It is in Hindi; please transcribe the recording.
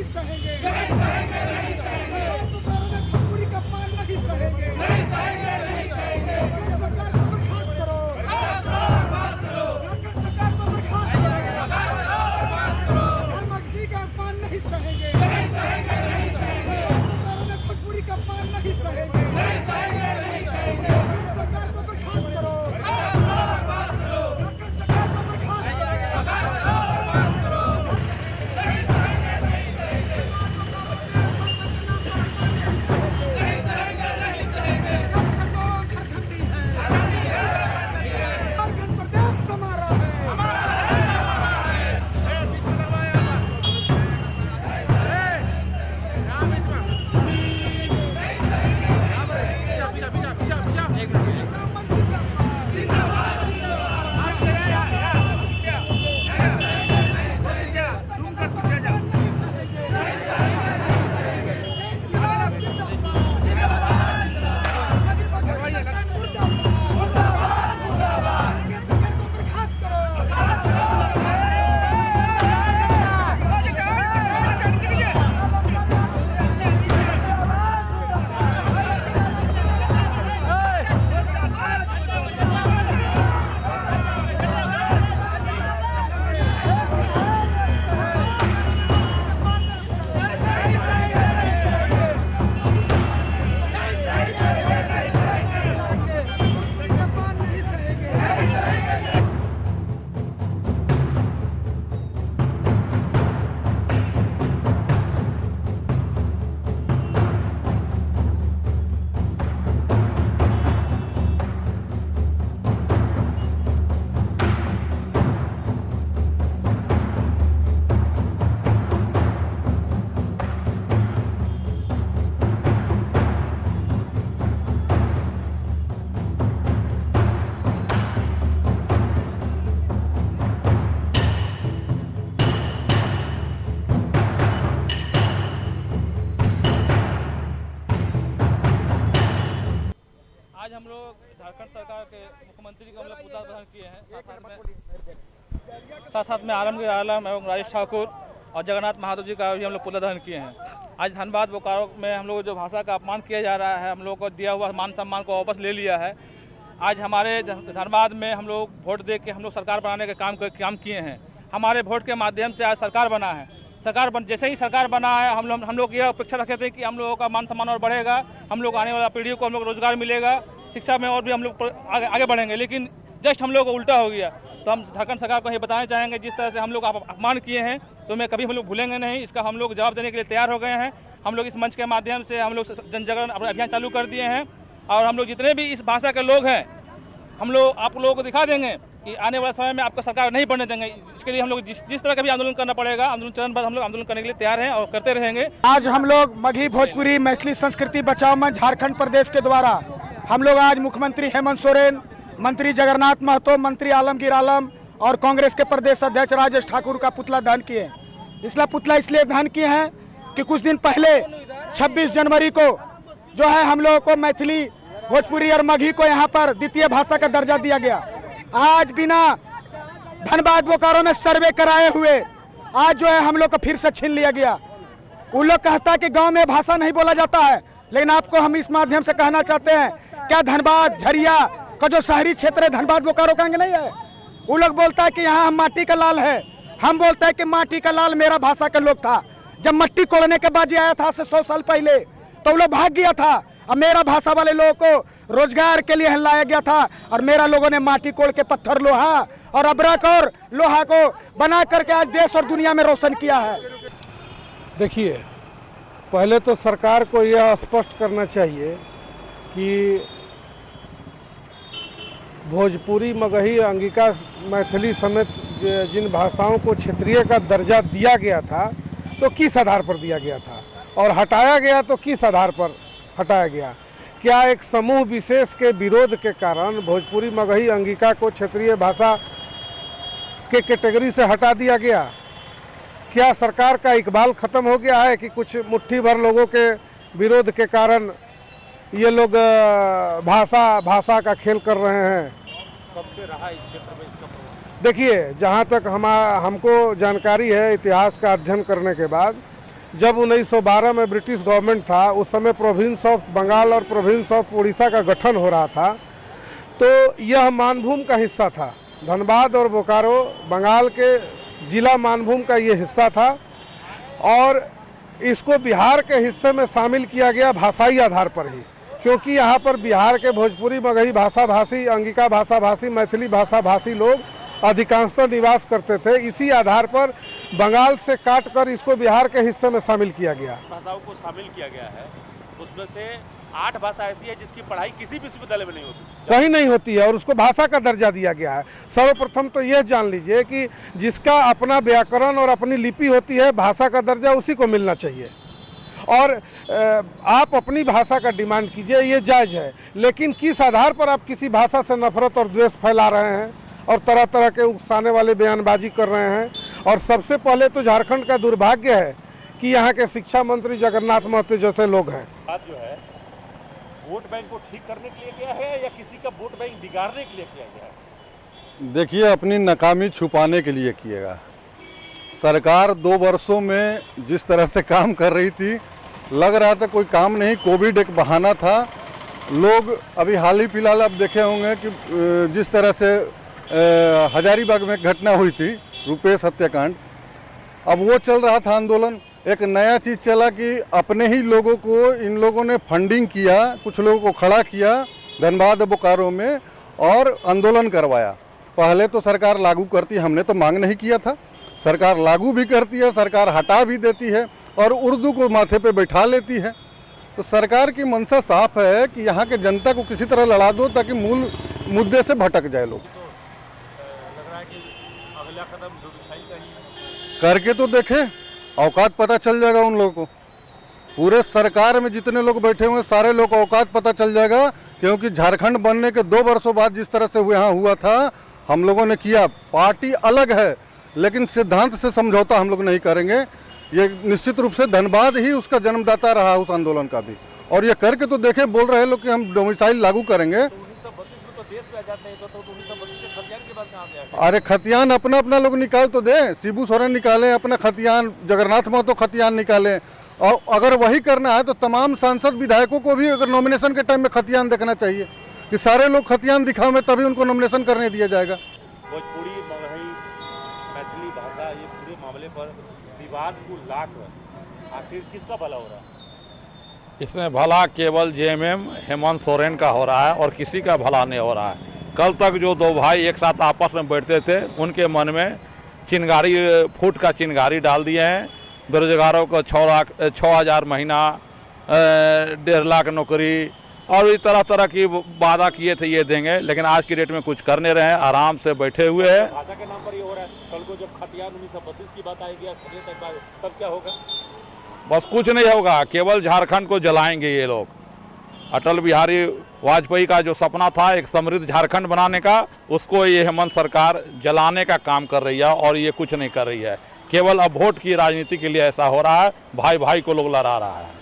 सहेंगे, नहीं सहेंगे, नहीं सहेंगे। पुकारों में भोजपुरी का पान नहीं सहेंगे, नहीं सहेंगे, नहीं सहेंगे। झारखंड सरकार को बर्खास्त करो, बर्खास्त करो। झारखंड सरकार को बर्खास्त करो, बर्खास्त करो। धर्मघी का पान नहीं सहेंगे, नहीं सहेंगे, नहीं सहेंगे। पुकारों में भोजपुरी का पान नहीं सहेंगे, नहीं सहेंगे, नहीं सहेंगे। झारखंड सरकार को बर्खास्त करो, बर्खास्त करो। झारखंड सरकार को बर्खास्त करो, बर्खास्त करो। आज हम लोग झारखंड सरकार के मुख्यमंत्री का हम लोग पुतला दहन किए हैं, साथ में आलमगीर आलम एवं राजेश ठाकुर और जगन्नाथ महातो जी का भी हम लोग पुतला दहन किए हैं। आज धनबाद बोकारो में हम लोग जो भाषा का अपमान किया जा रहा है, हम लोग को दिया हुआ मान सम्मान को वापस ले लिया है। आज हमारे धनबाद में हम लोग वोट दे के हम लोग सरकार बनाने के काम किए हैं। हमारे वोट के माध्यम से आज सरकार बना है। जैसे ही सरकार बना है हम लोग यह अपेक्षा रखे थे कि हम लोगों का मान सम्मान और बढ़ेगा, हम लोग आने वाला पीढ़ी को हम लोग रोजगार मिलेगा, शिक्षा में और भी हम लोग आगे बढ़ेंगे। लेकिन जस्ट हम लोग को उल्टा हो गया। तो हम झारखंड सरकार को ये बताना चाहेंगे, जिस तरह से हम लोग अपमान किए हैं तो मैं कभी हम लोग भूलेंगे नहीं। इसका हम लोग जवाब देने के लिए तैयार हो गए हैं। हम लोग इस मंच के माध्यम से हम लोग जन जागरण अभियान चालू कर दिए हैं और हम लोग जितने भी इस भाषा के लोग हैं हम लोग आप लोगों को दिखा देंगे कि आने वाले समय में आपको सरकार नहीं बनने देंगे। इसके लिए हम लोग जिस तरह का भी आंदोलन करना पड़ेगा, आंदोलन चरणबद्ध हम लोग आंदोलन करने के लिए तैयार हैं और करते रहेंगे। आज हम लोग मगही भोजपुरी मैथिली संस्कृति बचाओ मंच झारखंड प्रदेश के द्वारा हम लोग आज मुख्यमंत्री हेमंत सोरेन, मंत्री जगन्नाथ महतो, मंत्री आलमगीर आलम और कांग्रेस के प्रदेश अध्यक्ष राजेश ठाकुर का पुतला दहन किए। पुतला इसलिए दहन किए हैं कि कुछ दिन पहले 26 जनवरी को जो है हम लोगों को मैथिली भोजपुरी और मगही को यहाँ पर द्वितीय भाषा का दर्जा दिया गया। आज बिना धनबाद बोकारो में सर्वे कराए हुए आज जो है हम लोग को फिर से छीन लिया गया। वो लोग कहता है कि गांव में भाषा नहीं बोला जाता है, लेकिन आपको हम इस माध्यम से कहना चाहते हैं, क्या धनबाद झरिया का जो शहरी क्षेत्र है धनबाद बोकारो का अंग नहीं है? वो लोग बोलता है कि यहाँ हम माटी का लाल है, हम बोलते हैं कि माटी का लाल मेरा भाषा का लोग था। जब मट्टी कोड़ने के बाजी आया था 100 साल पहले तो वो लोग भाग गया था। अब मेरा भाषा वाले लोगों को रोजगार के लिए लाया गया था और मेरा लोगों ने माटी कोड़ के पत्थर लोहा और अबरक और लोहा को बना करके आज देश और दुनिया में रोशन किया है। देखिए, पहले तो सरकार को यह स्पष्ट करना चाहिए कि भोजपुरी, मगही, अंगिका, मैथिली समेत जिन भाषाओं को क्षेत्रीय का दर्जा दिया गया था तो किस आधार पर दिया गया था और हटाया गया तो किस आधार पर हटाया गया? क्या एक समूह विशेष के विरोध के कारण भोजपुरी, मगही, अंगिका को क्षेत्रीय भाषा के कैटेगरी से हटा दिया गया? क्या सरकार का इकबाल खत्म हो गया है कि कुछ मुट्ठी भर लोगों के विरोध के कारण ये लोग भाषा का खेल कर रहे हैं? कब से रहा इस क्षेत्र में इसका प्रभाव? देखिए, जहाँ तक हमको जानकारी है इतिहास का अध्ययन करने के बाद, जब 1912 में ब्रिटिश गवर्नमेंट था, उस समय प्रोविंस ऑफ बंगाल और प्रोविंस ऑफ उड़ीसा का गठन हो रहा था, तो यह मानभूम का हिस्सा था। धनबाद और बोकारो बंगाल के जिला मानभूम का ये हिस्सा था और इसको बिहार के हिस्से में शामिल किया गया भाषाई आधार पर ही, क्योंकि यहाँ पर बिहार के भोजपुरी, मगही भाषा भाषी, अंगिका भाषा भाषी, मैथिली भाषा भाषी लोग अधिकांशतः निवास करते थे। इसी आधार पर बंगाल से काट कर इसको बिहार के हिस्से में शामिल किया गया। भाषाओं को शामिल किया गया है, उसमें से 8 भाषा ऐसी है जिसकी पढ़ाई किसी विश्वविद्यालय में नहीं होती, कहीं नहीं होती है, और उसको भाषा का दर्जा दिया गया है। सर्वप्रथम तो यह जान लीजिए कि जिसका अपना व्याकरण और अपनी लिपि होती है, भाषा का दर्जा उसी को मिलना चाहिए। और आप अपनी भाषा का डिमांड कीजिए, ये जायज़ है, लेकिन किस आधार पर आप किसी भाषा से नफरत और द्वेष फैला रहे हैं और तरह तरह के उकसाने वाले बयानबाजी कर रहे हैं। और सबसे पहले तो झारखंड का दुर्भाग्य है कि यहाँ के शिक्षा मंत्री जगन्नाथ महतो जैसे लोग हैं। बात जो है वोट बैंक को ठीक करने के लिए किया है या किसी का वोट बैंक बिगाड़ने के लिए किया गया है? देखिए, अपनी नाकामी छुपाने के लिए किएगा। सरकार 2 वर्षों में जिस तरह से काम कर रही थी, लग रहा था कोई काम नहीं, कोविड एक बहाना था। लोग अभी हाल ही फिलहाल आप देखे होंगे कि जिस तरह से हजारीबाग में घटना हुई थी, रुपेश हत्याकांड, अब वो चल रहा था आंदोलन। एक नया चीज़ चला कि अपने ही लोगों को इन लोगों ने फंडिंग किया, कुछ लोगों को खड़ा किया धनबाद बोकारो में और आंदोलन करवाया। पहले तो सरकार लागू करती, हमने तो मांग नहीं किया था, सरकार लागू भी करती है, सरकार हटा भी देती है और उर्दू को माथे पे बैठा लेती है। तो सरकार की मंशा साफ है कि यहाँ के जनता को किसी तरह लड़ा दो ताकि मूल मुद्दे से भटक जाए लोग। लग रहा है कि अगला कदम डोमिसाइल का ही करके तो देखे, औकात पता चल जाएगा उन लोगों को। पूरे सरकार में जितने लोग बैठे हुए सारे लोग को औकात पता चल जाएगा, क्योंकि झारखंड बनने के 2 वर्षों बाद जिस तरह से यहाँ हुआ था, हम लोगों ने किया। पार्टी अलग है लेकिन सिद्धांत से समझौता हम लोग नहीं करेंगे। ये निश्चित रूप से धनबाद ही उसका जन्मदाता रहा उस आंदोलन का भी, और ये करके तो देखे। बोल रहे लोग कि हम डोमिसाइल लागू करेंगे। 1932 में तो देश में आजाद नहीं था, तो 1932 के खतियान के बाद कहाँ से आ गया? अरे खतियान अपना अपना लोग निकाल तो दे, शिबू सोरेन निकाले अपना खतियान, जगन्नाथ महतो खतियान निकाले। और अगर वही करना है तो तमाम सांसद विधायकों को भी अगर नॉमिनेशन के टाइम में खतियान देखना चाहिए कि सारे लोग खतियान दिखावे, तभी उनको नॉमिनेशन करने दिया जाएगा। भोजपुरी, मगही, मैथिली भाषा, ये पूरे मामले पर विवाद को लाकर आखिर किसका भला हो रहा है? इसमें भला केवल जेएमएम हेमंत सोरेन का हो रहा है और किसी का भला नहीं हो रहा है। कल तक जो 2 भाई एक साथ आपस में बैठते थे, उनके मन में चिंगारी, फूट का चिंगारी डाल दिए हैं। बेरोजगारों को 6,000 महीना, 1.5 लाख नौकरी और इस तरह की वादा किए थे ये देंगे, लेकिन आज की डेट में कुछ कर नहीं रहे हैं, आराम से बैठे हुए हैं। भाषा के नाम पर ये हो रहा है। कल को जब खतियान 1932 की बात आएगी, तब क्या होगा? बस कुछ नहीं होगा, केवल झारखंड को जलाएंगे ये लोग। अटल बिहारी वाजपेयी का जो सपना था एक समृद्ध झारखंड बनाने का, उसको ये हेमंत सरकार जलाने का काम कर रही है और ये कुछ नहीं कर रही है। केवल अब वोट की राजनीति के लिए ऐसा हो रहा है, भाई भाई को लोग लड़ा रहा है।